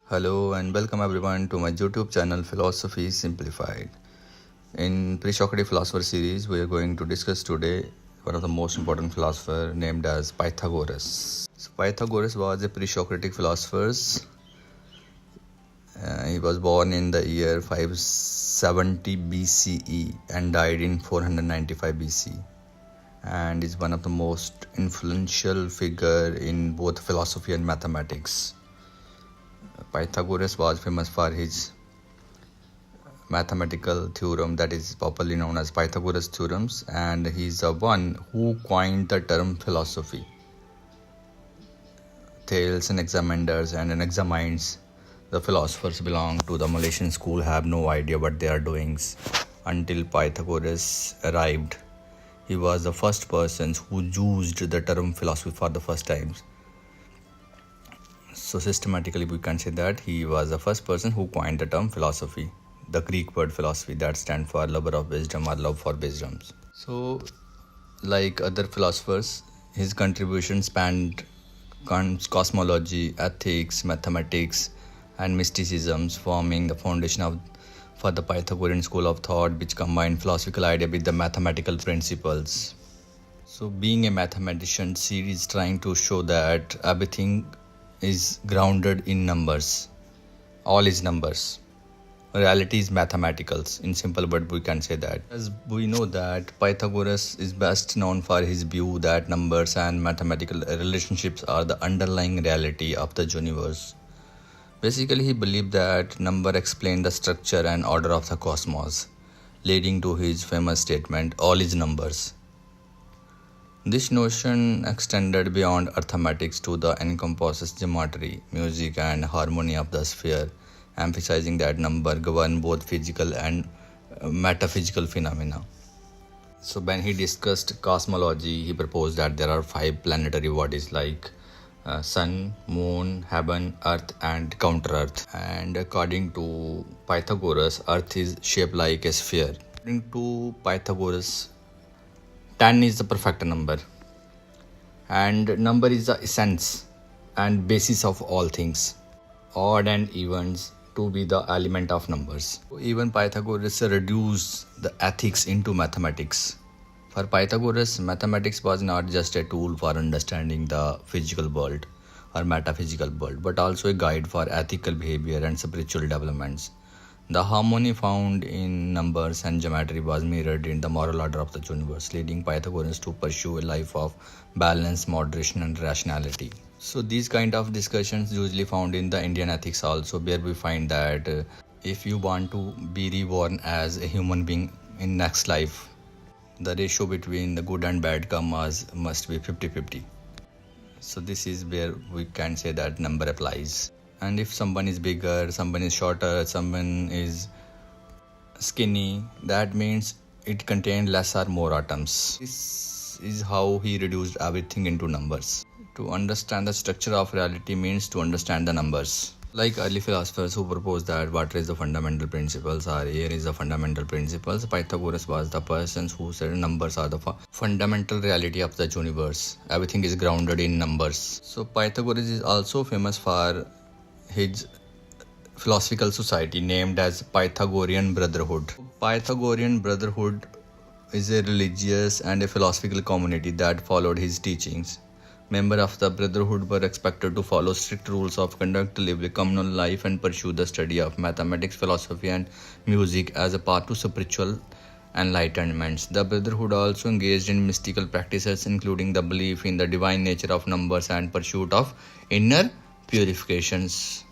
Hello and welcome everyone to my YouTube channel Philosophy Simplified. In pre-Socratic philosopher series, we are going to discuss today one of the most important philosopher named as Pythagoras. So Pythagoras was a pre-Socratic philosopher. He was born in the year 570 BCE and died in 495 BC, and is one of the most influential figure in both philosophy and mathematics. Pythagoras was famous for his mathematical theorem that is popularly known as Pythagoras theorems, and he is the one who coined the term philosophy. Thales and examiners and examines the philosophers belong to the Malaysian school have no idea what they are doing until Pythagoras arrived. He was the first person who used the term philosophy for the first time. So systematically we can say that he was the first person who coined the term philosophy, the Greek word philosophy that stands for lover of wisdom or love for wisdoms. So like other philosophers, his contribution spanned cosmology, ethics, mathematics and mysticisms, forming the foundation for the Pythagorean school of thought, which combined philosophical idea with the mathematical principles. So being a mathematician, he is trying to show that everything is grounded in numbers. All is numbers. Reality is mathematicals. In simple words, we can say that. As we know that Pythagoras is best known for his view that numbers and mathematical relationships are the underlying reality of the universe. Basically, he believed that number explain the structure and order of the cosmos, leading to his famous statement, all is numbers. This notion extended beyond arithmetic to the encompasses geometry, music and harmony of the sphere, emphasizing that number govern both physical and metaphysical phenomena. So when he discussed cosmology, he proposed that there are 5 planetary bodies like sun, moon, heaven, earth and counter-earth. And according to Pythagoras, earth is shaped like a sphere. According to Pythagoras, 10 is the perfect number, and number is the essence and basis of all things. Odd and evens to be the element of numbers. Even Pythagoras reduced the ethics into mathematics. For Pythagoras, mathematics was not just a tool for understanding the physical world or metaphysical world, but also a guide for ethical behavior and spiritual developments. The harmony found in numbers and geometry was mirrored in the moral order of the universe, leading Pythagoreans to pursue a life of balance, moderation and rationality. So these kind of discussions usually found in the Indian ethics also, where we find that if you want to be reborn as a human being in next life, the ratio between the good and bad karmas must be 50-50. So this is where we can say that number applies. And if someone is bigger, someone is shorter, someone is skinny, that means it contained less or more atoms. This is how he reduced everything into numbers. To understand the structure of reality means to understand the numbers. Like early philosophers who proposed that water is the fundamental principles or air is the fundamental principles, Pythagoras was the person who said numbers are the fundamental reality of the universe. Everything is grounded in numbers. So Pythagoras is also famous for his philosophical society named as Pythagorean Brotherhood. Pythagorean Brotherhood is a religious and a philosophical community that followed his teachings. Members of the Brotherhood were expected to follow strict rules of conduct, live a communal life and pursue the study of mathematics, philosophy and music as a path to spiritual enlightenment. The Brotherhood also engaged in mystical practices, including the belief in the divine nature of numbers and pursuit of inner purifications.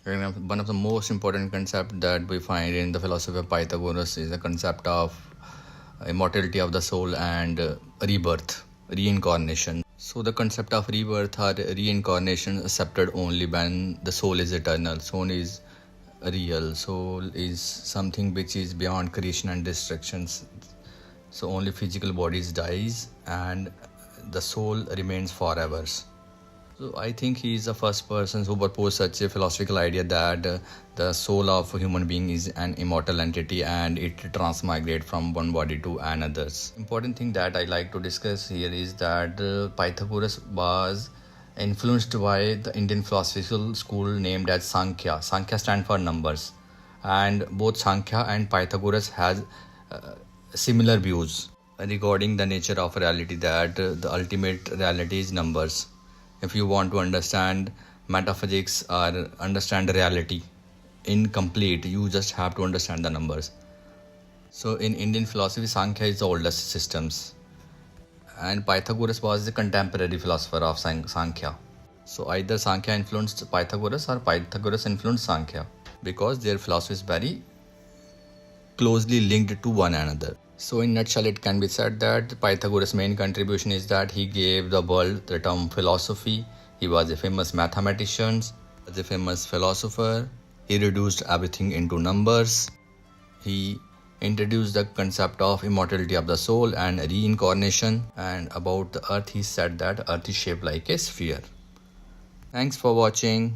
One of the most important concepts that we find in the philosophy of Pythagoras is the concept of immortality of the soul and rebirth, reincarnation. So the concept of rebirth or reincarnation is accepted only when the soul is eternal. Soul is real. Soul is something which is beyond creation and destructions. So only physical bodies dies and the soul remains forever. So I think he is the first person who proposed such a philosophical idea that the soul of a human being is an immortal entity and it transmigrates from one body to another. Important thing that I like to discuss here is that Pythagoras was influenced by the Indian philosophical school named as Sankhya. Sankhya stand for numbers, and both Sankhya and Pythagoras has similar views regarding the nature of reality, that the ultimate reality is numbers. If you want to understand metaphysics or understand reality incomplete, you just have to understand the numbers. So in Indian philosophy, Sankhya is the oldest systems, and Pythagoras was the contemporary philosopher of Sankhya. So either Sankhya influenced Pythagoras or Pythagoras influenced Sankhya, because their philosophy is very closely linked to one another. So in nutshell, it can be said that Pythagoras' main contribution is that he gave the world the term philosophy. He was a famous mathematician, was a famous philosopher. He reduced everything into numbers. He introduced the concept of immortality of the soul and reincarnation. And about the earth, he said that earth is shaped like a sphere. Thanks for watching.